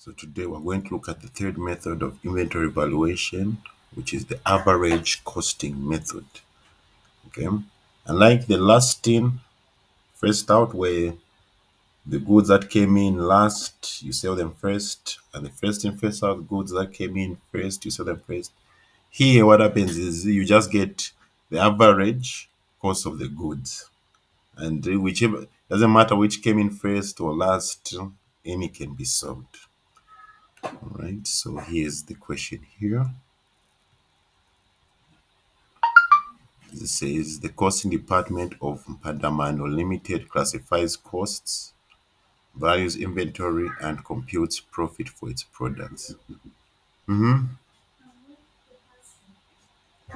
So today we're going to look at the third method of inventory valuation, which is the average costing method. Okay. Unlike the last in, first out, where the goods that came in last, you sell them first, and the first in, first out goods that came in first, you sell them first. Here, what happens is you just get the average cost of the goods. And whichever, doesn't matter which came in first or last, any can be sold. All right, so here's the question here. It says the costing department of Padamano Limited classifies costs, values inventory, and computes profit for its products.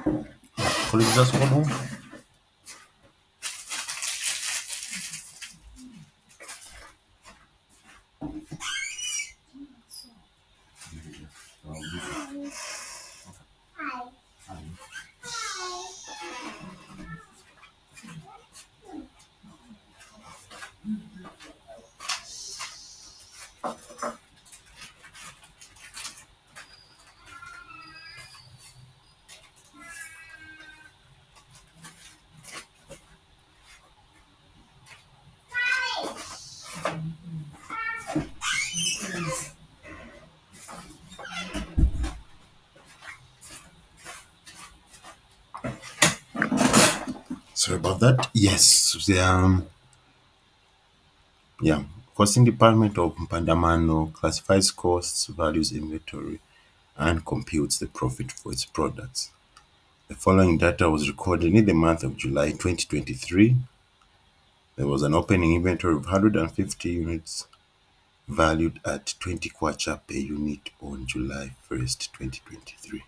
Colleagues, just hold on. Sorry about that. Yes, yeah. Costing department of Pandamano classifies costs, values inventory, and computes the profit for its products. The following data was recorded in the month of July 2023. There was an opening inventory of 150 units valued at 20 kwacha per unit on July 1st, 2023.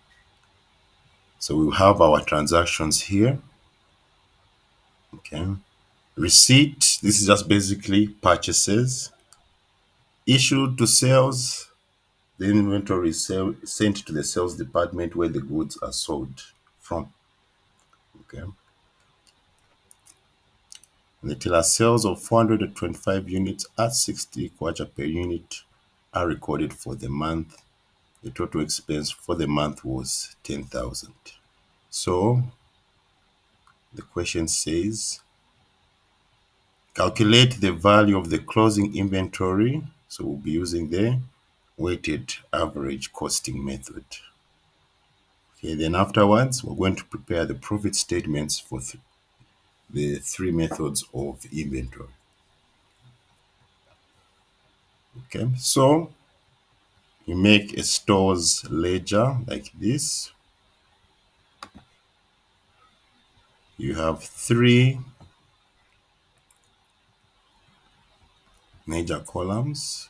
So we have our transactions here. Okay. Receipt, this is just basically purchases. Issued to sales, the inventory is sent to the sales department where the goods are sold from. Okay. And the tiller sales of 425 units at 60 kwacha per unit are recorded for the month. The total expense for the month was 10,000. So the question says, calculate the value of the closing inventory. So we'll be using the weighted average costing method. Okay, then afterwards, we're going to prepare the profit statements for the three methods of inventory. Okay, so you make a stores ledger like this. You have three major columns.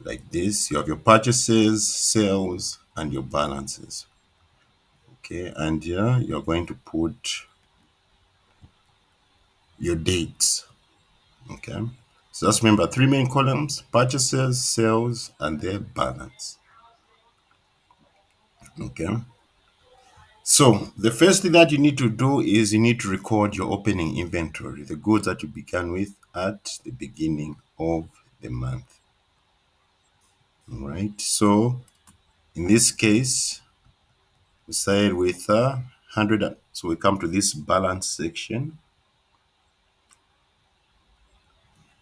Like this, you have your purchases, sales, and your balances. Okay, and here you're going to put your dates. Okay, so just remember three main columns: purchases, sales, and their balance. Okay, so the first thing that you need to do is you need to record your opening inventory, the goods that you began with at the beginning of the month. All right, so in this case, we started with 100. So we come to this balance section.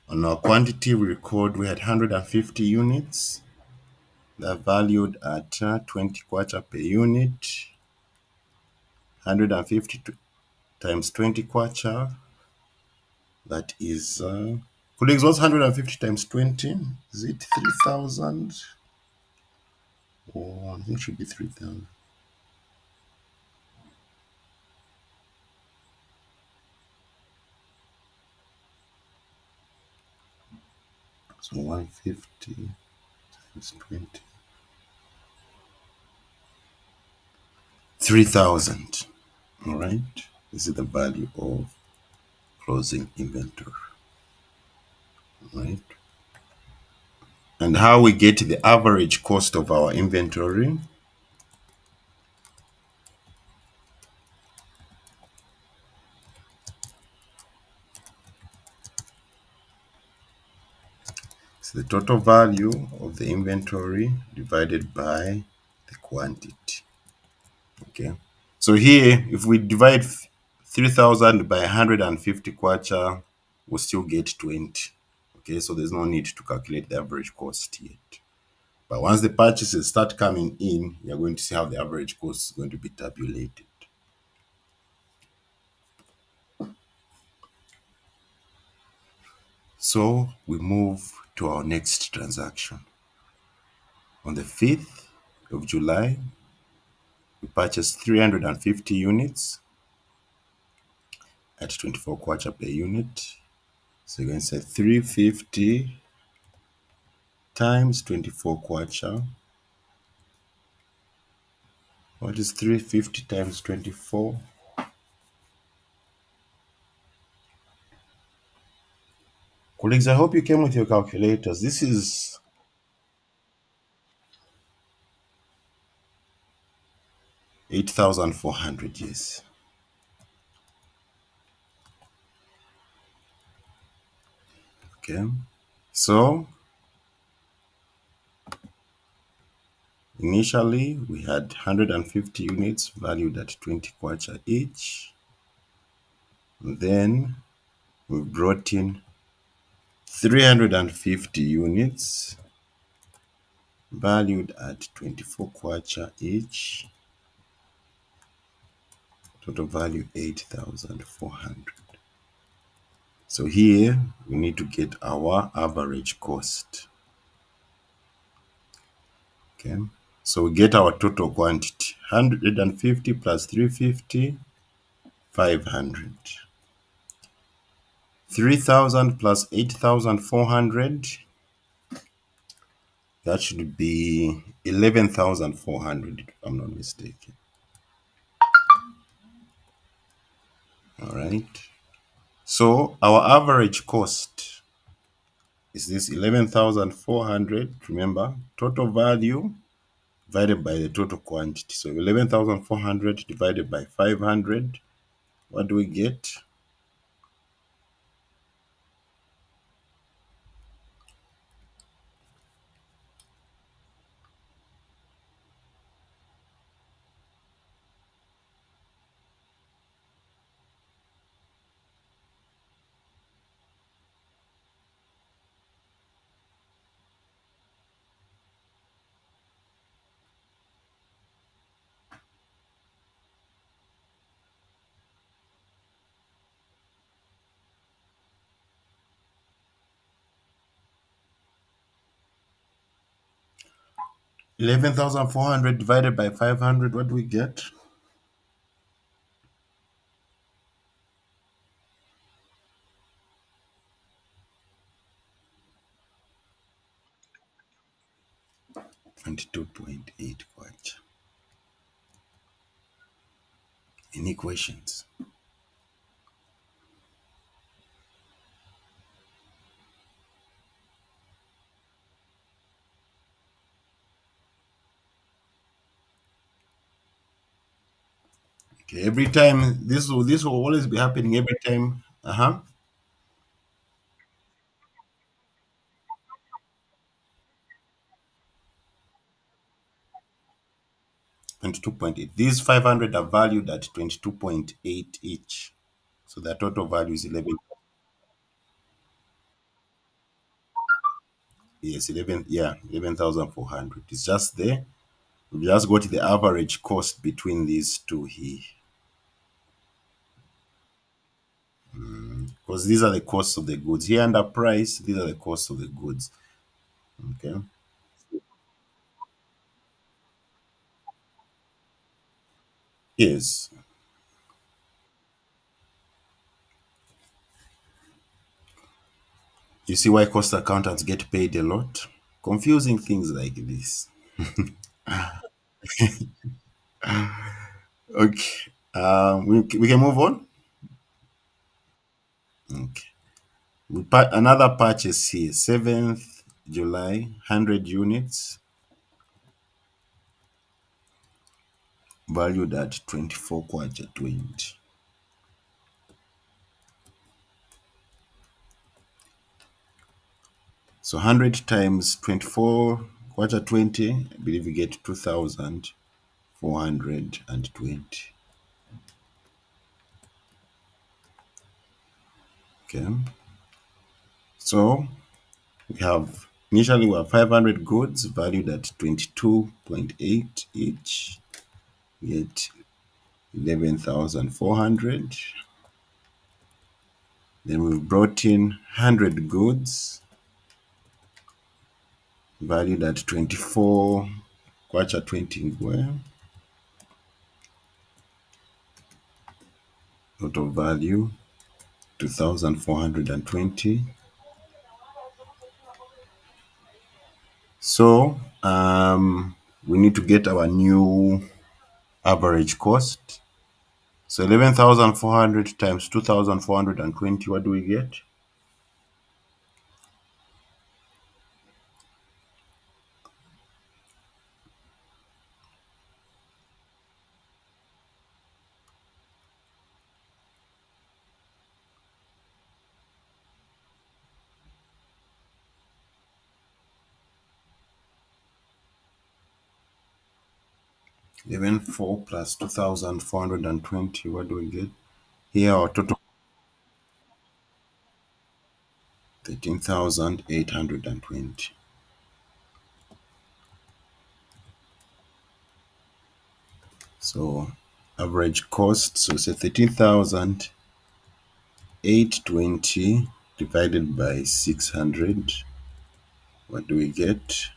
On our quantity, we record we had 150 units. They're valued at 20 kwacha per unit. 150 times 20 kwacha. That is, colleagues, what's 150 times 20? Is it 3,000? Or I think it should be 3,000. So 150 times 20. 3,000. All right. This is the value of closing inventory. All right. And how we get the average cost of our inventory. It's the total value of the inventory divided by the quantity. Okay. So here, if we divide 3,000 by 150 kwacha, we'll still get 20. Okay, so there's no need to calculate the average cost yet. But once the purchases start coming in, you're going to see how the average cost is going to be tabulated. So we move to our next transaction. On the 5th of July, we purchased 350 units at 24 kwacha per unit. So you're going to say 350 times 24 kwacha. What is 350 times 24? Colleagues, I hope you came with your calculators. This is 8,400, yes. Okay. So initially we had 150 units valued at 20 kwacha each. And then we brought in 350 units valued at 24 kwacha each. Total value 8,400. So here we need to get our average cost. Okay. So we get our total quantity 150 plus 350, 500. 3,000 plus 8,400, that should be 11,400 if I'm not mistaken. All right. So our average cost is this 11,400. Remember, total value divided by the total quantity. So 11,400 divided by 500. What do we get? 11,400 divided by 500. What do we get? 22.8 kwacha. Any questions? Okay, every time this will always be happening every time. 22.8. These 500 are valued at 22.8 each. So the total value is 11. Yes, 11. Yeah, 11,400. It's just there. We just got the average cost between these two here. Because these are the costs of the goods. Here under price, these are the costs of the goods. Okay. Yes. You see why cost accountants get paid a lot? Confusing things like this. Okay. We can move on. Okay. Another purchase here, 7th July, 100 units valued at 24 kwacha 20. So 100 times 24 quarter 20, I believe you get 2,420. Okay. So we have initially we have 500 goods valued at 22.8 each. We get 11,400. Then we've brought in 100 goods valued at 24 kwacha 20 ngwe. Total value 2,420. So we need to get our new average cost. So 11,400 times 2,420, what do we get? 11,400 plus 2,420, what do we get? Here our total 13,820. So average cost, so say 13,820 divided by 600. What do we get?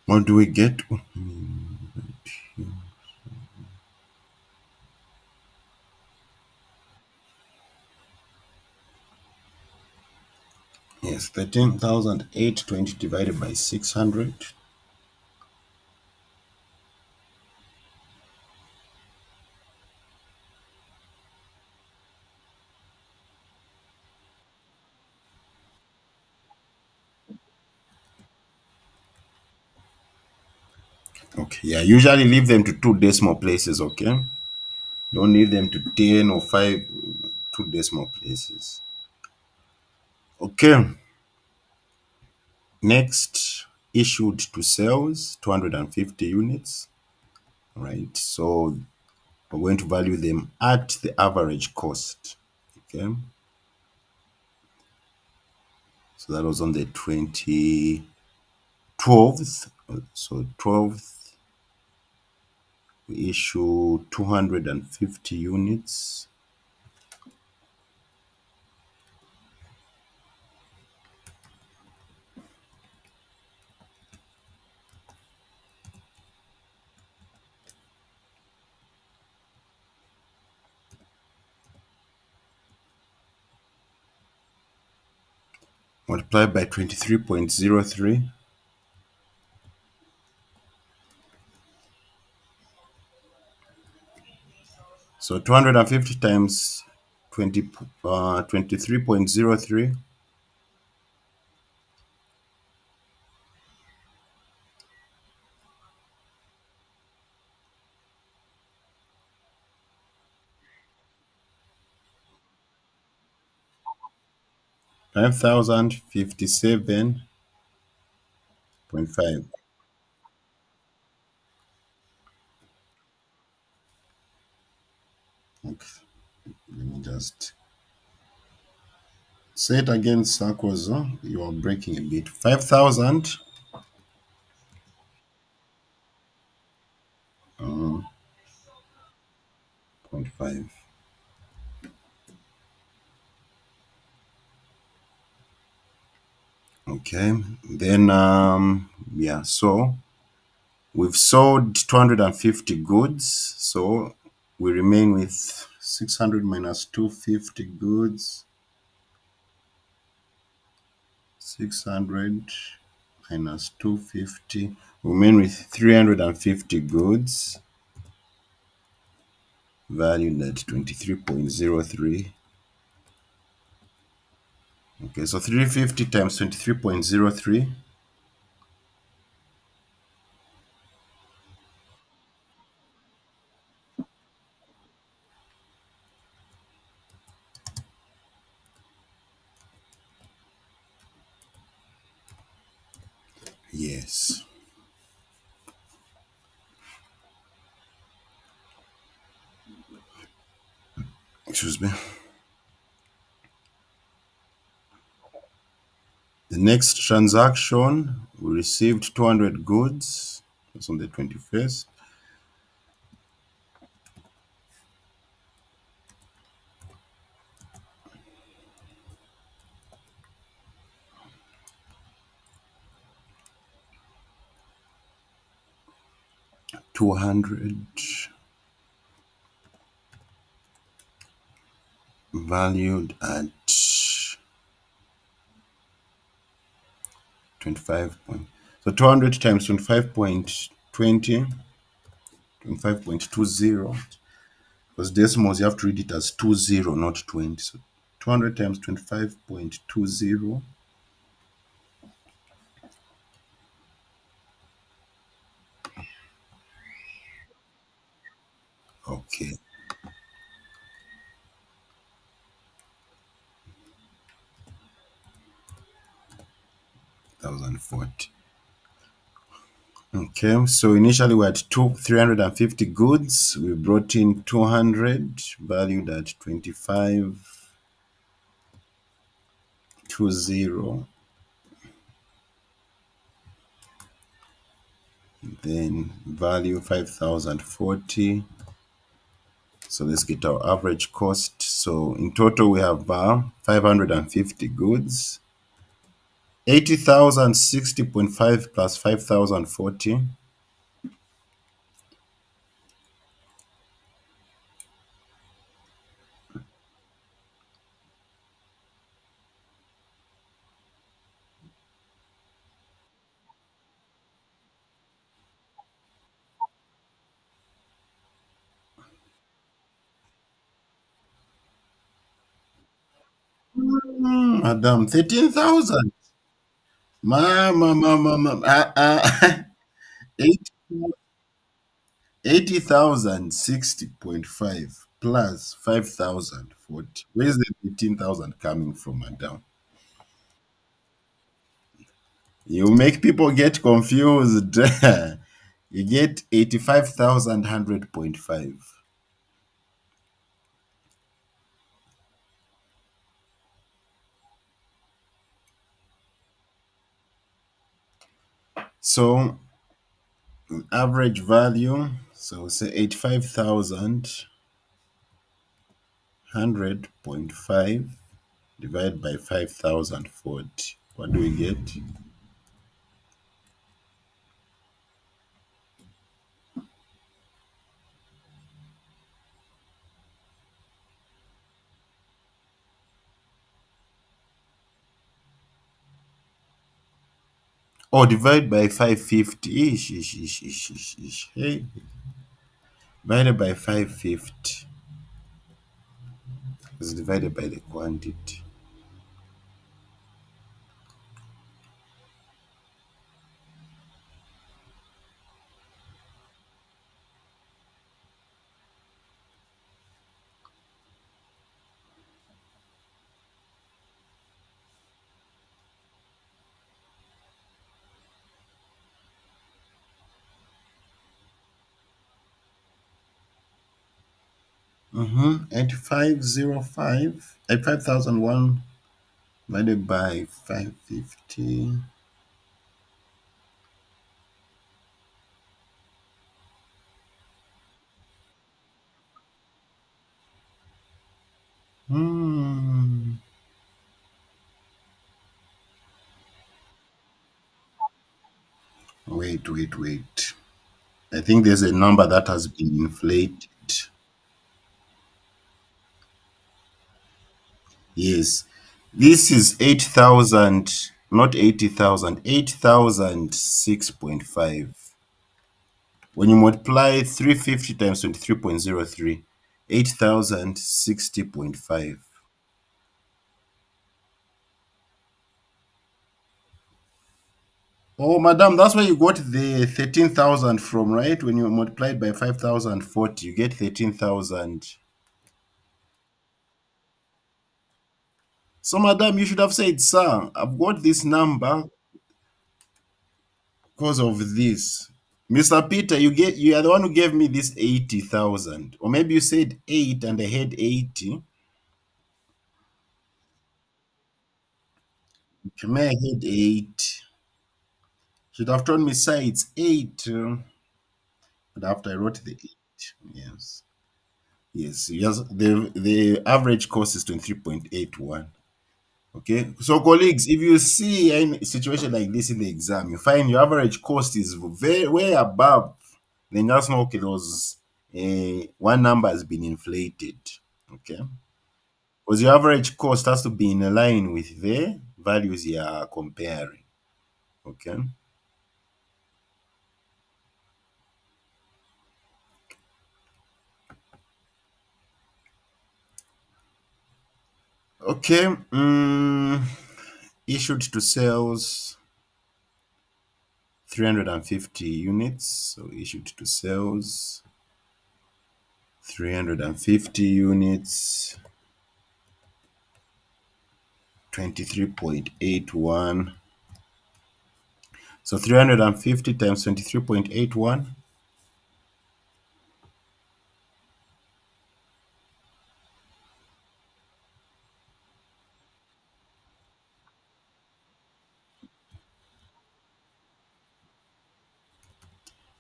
What do we get? Yes, 13,820 divided by 600. Okay, yeah, usually leave them to two decimal places, okay? Don't leave them to 10 or 5, two decimal places. Okay, next, issued to sales, 250 units, right? So we're going to value them at the average cost, okay? So that was on the 12th. So 12th, we issue 250 units. Multiplied by 23.03. So 250 times 23.03. 5,057.5. Okay, let me just say it again, Sarkozy. You are breaking a bit. 5,000. 0.5. Okay. Then yeah, so we've sold 250 goods. So we remain with 600 minus 250 goods. 600 minus 250. We remain with 350 goods valued at 23.03. Okay, so 350 times 23.03. 'Yes. Excuse me. The next transaction, we received 200 goods. That's on the 21st. 200 valued at 25 point. So 200 times 25.20, 25.20. Because decimals, you have to read it as 20, not 20. So 200 times 25.20. Okay, 1040. Okay, so initially we had 350 goods. We brought in 200 valued at 25.20. Then value 5040. So let's get our average cost. So in total we have 550 goods. 80,060.5 plus 5,040. Madam, 13,000. Ma. 80,060.5 plus 5,040. Where's the 13,000 coming from, madam? You make people get confused. You get 85,100.5. So average value, so say 85,100.5 divided by 5,040. What do we get? Oh, divide by 550. Ish, ish, ish, ish, ish, ish. Hey, divided by 550 is divided by the quantity. Mm-hmm. 8505, 85,001 divided by 550. Hmm. Wait. I think there's a number that has been inflated. Yes. This is 8,000. not 80,000, 8,006.5. When you multiply 350 times 23.03, 8,060.5. Oh, madam, that's where you got the 13,000 from, right? When you multiplied by 5,040, you get 13,000. So, madam, you should have said, sir, I've got this number because of this. Mr. Peter, you are the one who gave me this 80,000. Or maybe you said 8 and I had 80. May I had 8. Should have told me, sir, it's 8. But after I wrote the 8. Yes. Yes. The average cost is 23.81. Okay. So, colleagues, if you see any situation like this in the exam, you find your average cost is very way above, then just know, okay, those one number has been inflated. Okay. Because your average cost has to be in line with the values you are comparing. Okay. Okay. Issued to sales 350 units. So issued to sales 350 units, 23.81. So 350 times 23.81.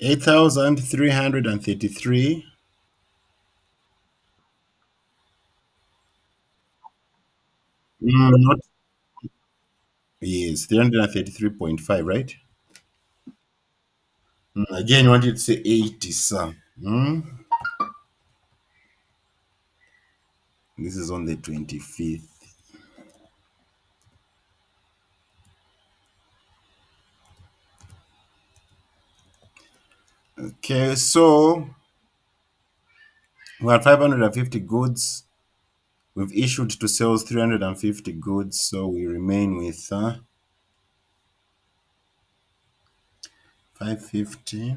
8,333. Not yes, 333.5, right? Again, you wanted to say 80, sir. This is on the 25th. Okay, so we have 550 goods. We've issued to sales 350 goods, so we remain with 550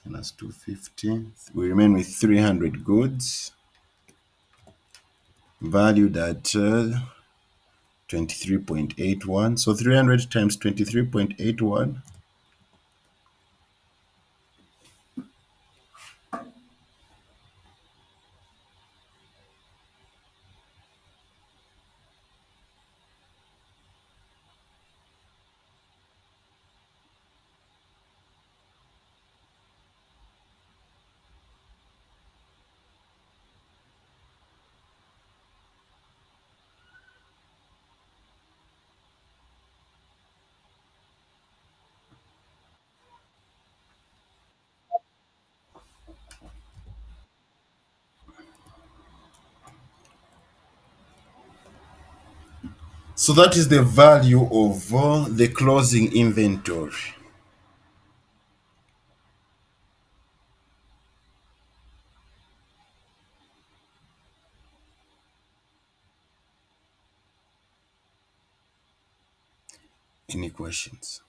minus 250. We remain with 300 goods valued at 23.81. So 300 times 23.81. So that is the value of the closing inventory. Any questions?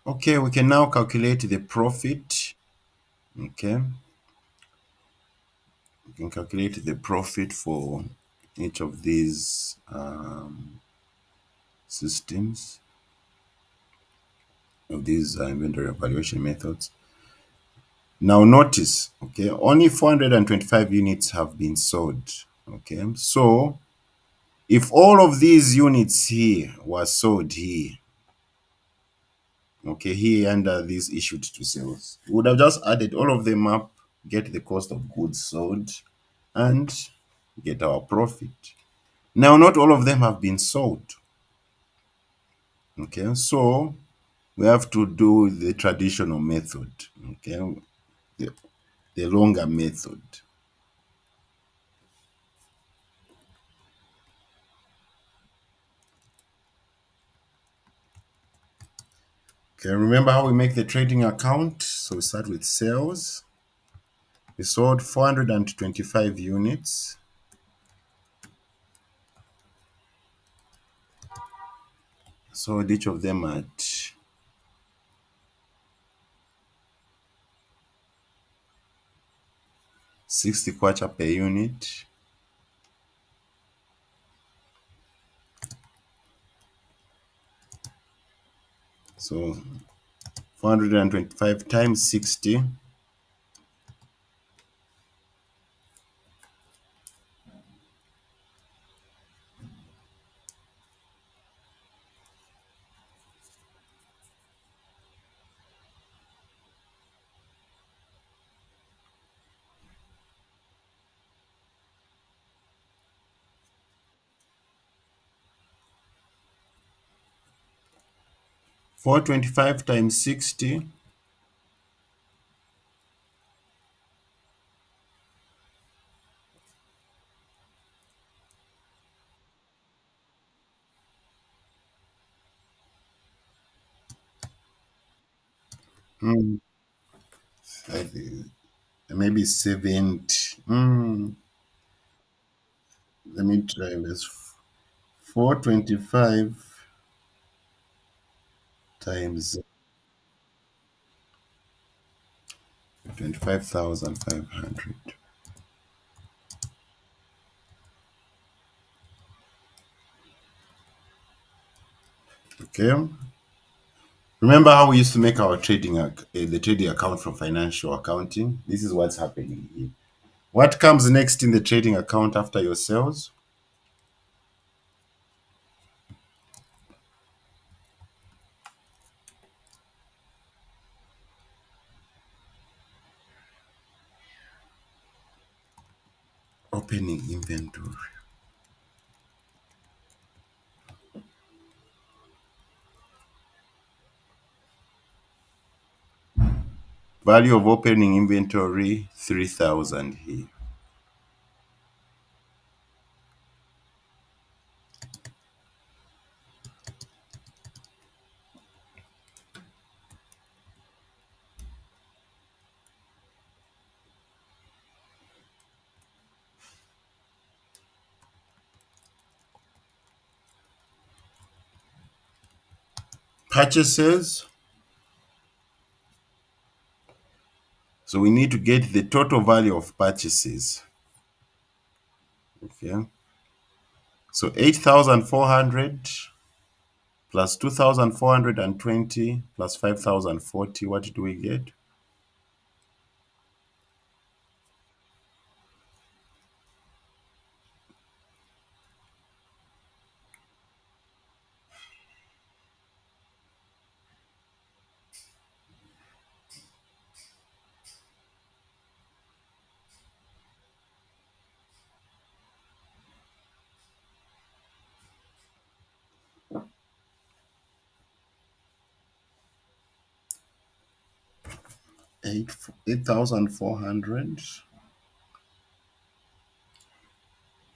Okay, we can now calculate the profit. Okay, we can calculate the profit for each of these systems, of these inventory evaluation methods. Now notice, okay, only 425 units have been sold. Okay, so if all of these units here were sold here, okay, here under these issued to sales, we would have just added all of them up, get the cost of goods sold, and get our profit. Now, not all of them have been sold. Okay, so we have to do the traditional method. Okay, the, the longer method. Okay, remember how we make the trading account? So we start with sales. We sold 425 units. Sold each of them at 60 kwacha per unit. So 425 times 60. 425 times 60. Mm, I think maybe 70. Let me try this. 425 times 25,500. Okay. Remember how we used to make our the trading account from financial accounting? This is what's happening here. What comes next in the trading account after your sales? Opening inventory. Value of opening inventory 3,000 here. Purchases. So we need to get the total value of purchases. Okay. So 8,400 plus 2,420 plus 5,040. What do we get? 8,400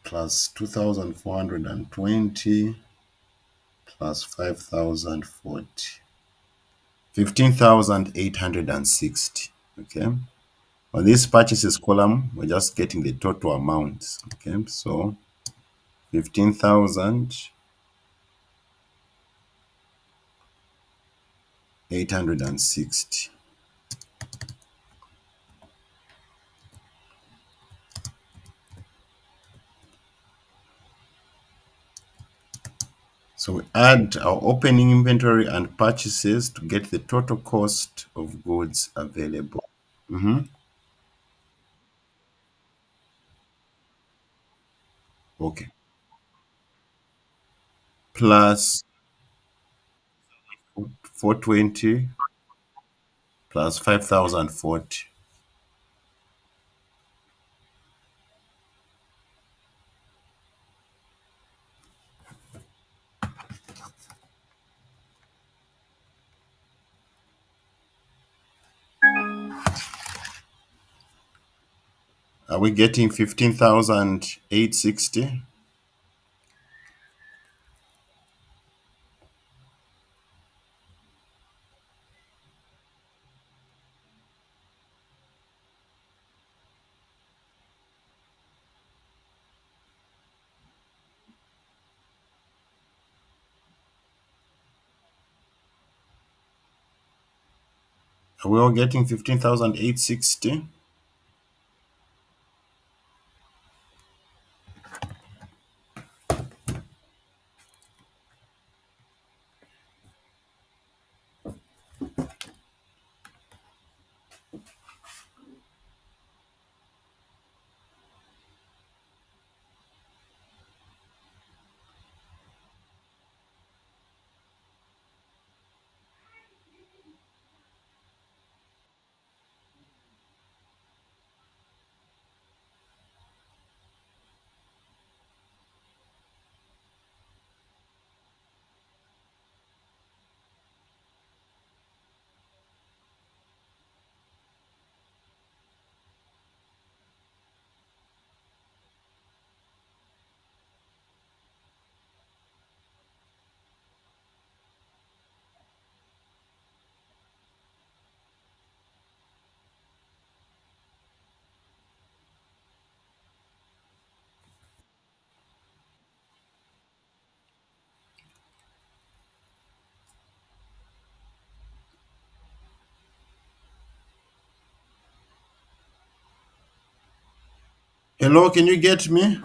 plus 2,420 plus 5,040. 15,860. Okay. On this purchases column, we're just getting the total amounts. Okay. So 15,860. So we add our opening inventory and purchases to get the total cost of goods available. Mhm. Okay. Plus 420 plus 5,040. Are we getting 15,860? Are we all getting 15,860? Hello, can you get me?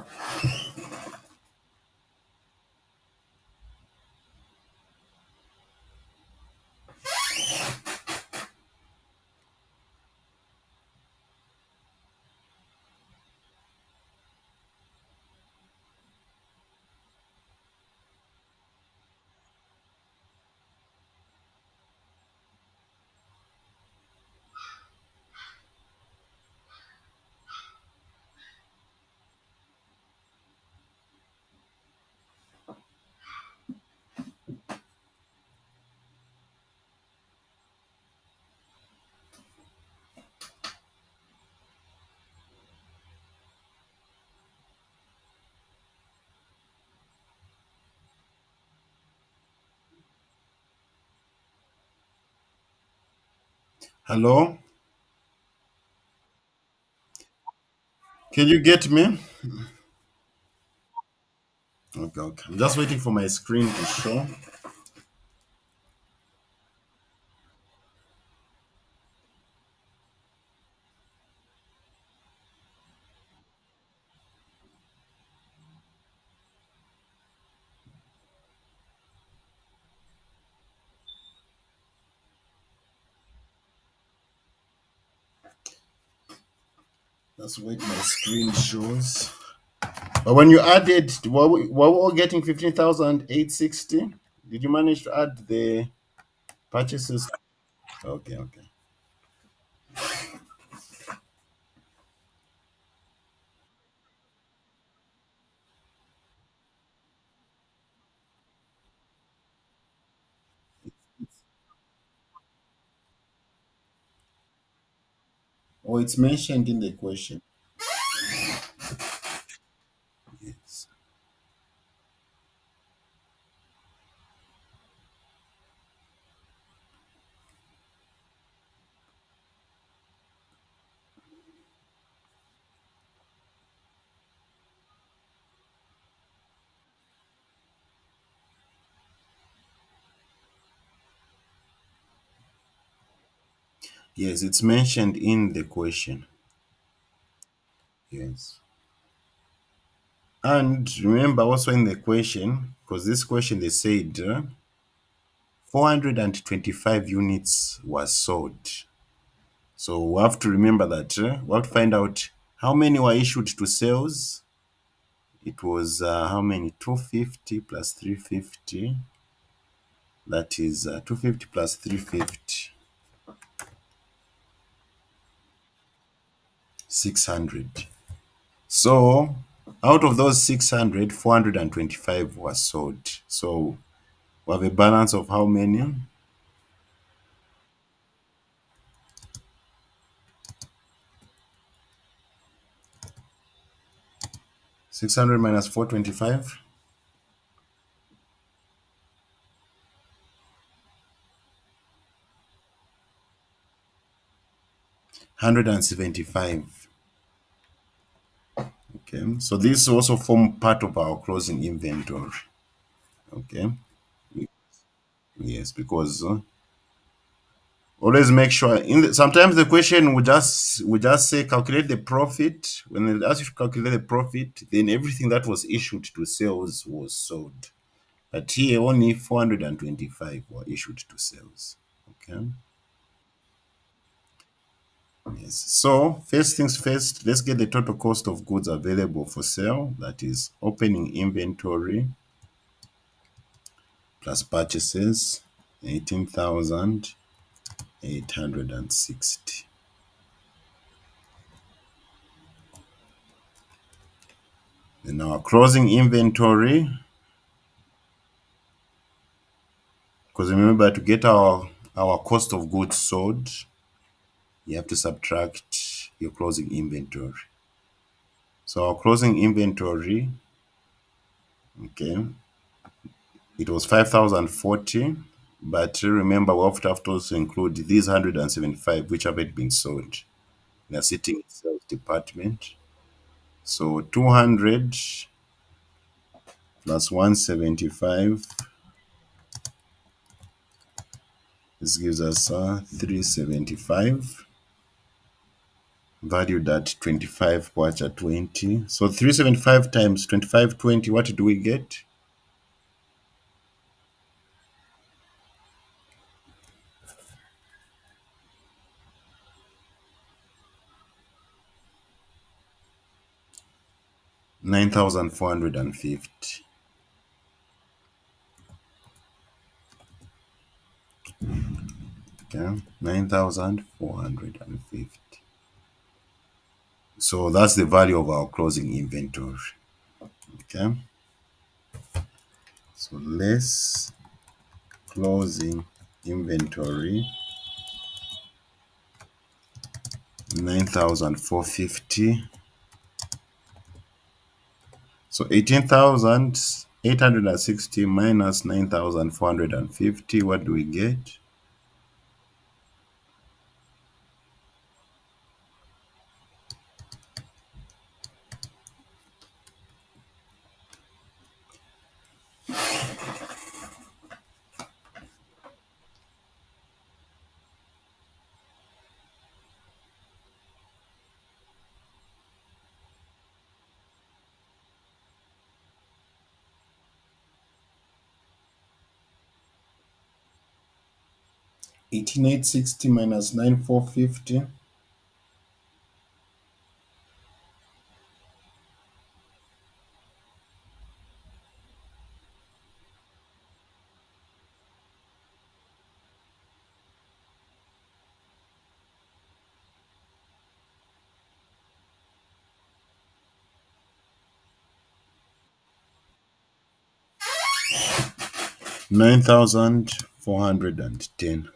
Hello? Can you get me? Okay, okay. I'm just waiting for my screen to show. That's what my screen shows. But when you added, were we all getting 15,860? Did you manage to add the purchases? Okay, okay. Oh, it's mentioned in the question. Yes. Yes, it's mentioned in the question. Yes. And remember also in the question, because this question they said 425 units was sold. So we have to remember that we have to find out how many were issued to sales. It was how many? 250 plus 350. That is 250 plus 350, 600. So out of those 600, 425 was sold. So we have a balance of how many? 600 minus 425. 175. Okay, so this also form part of our closing inventory. Okay, yes, because always make sure sometimes the question will just say calculate the profit. When it asks you to calculate the profit, then everything that was issued to sales was sold. But here only 425 were issued to sales. Okay. Yes. So first things first, let's get the total cost of goods available for sale. That is opening inventory plus purchases, 18,860. Then our closing inventory, because remember to get our cost of goods sold, you have to subtract your closing inventory. So our closing inventory, okay, it was 5,040, but remember we have to also include these 175 which haven't been sold. They're sitting in sales department. So 200 plus 175, this gives us 375, valued at 25 kwacha 20. So 375 times 2520, what do we get? 9,450. Okay, 9,450. So that's the value of our closing inventory. Okay, so less closing inventory 9,450. So 18,860 minus 9,450. What do we get? 18,860 minus 9,450. 9,410.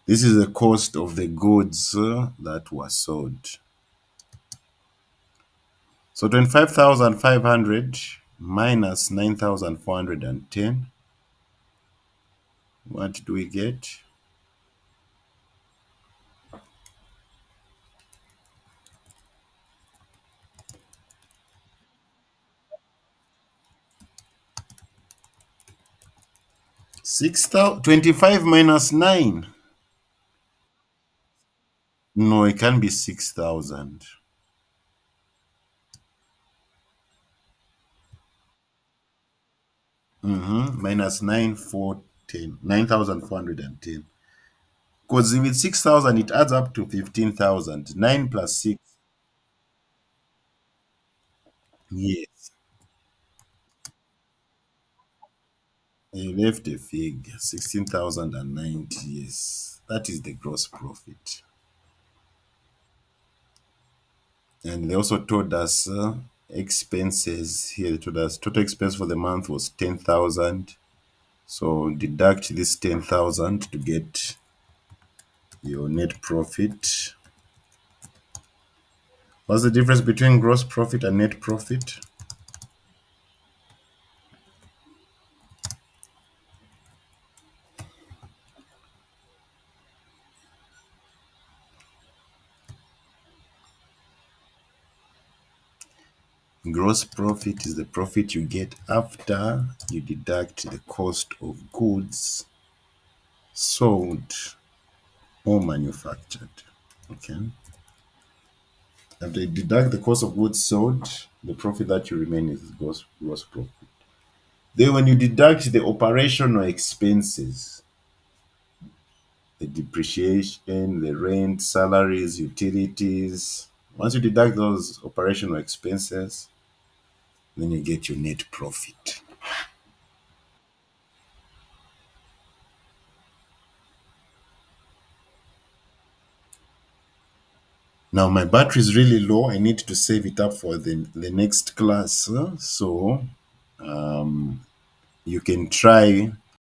This is the cost of the goods that were sold. So 25,500 minus 9,410. What do we get? 6,000. 25 minus 9. No, it can be 6,000. Minus 9,410. Because with 6,000, it adds up to 15,000. 9 plus 6. Yes. You left a figure. 16,090. Yes. That is the gross profit. And they also told us expenses here. They told us total expense for the month was 10,000. So deduct this 10,000 to get your net profit. What's the difference between gross profit and net profit? Gross profit is the profit you get after you deduct the cost of goods sold or manufactured. Okay. After you deduct the cost of goods sold, the profit that you remain is gross profit. Then when you deduct the operational expenses, the depreciation, the rent, salaries, utilities, once you deduct those operational expenses, then you get your net profit. Now my battery is really low. I need to save it up for the next class. So you can try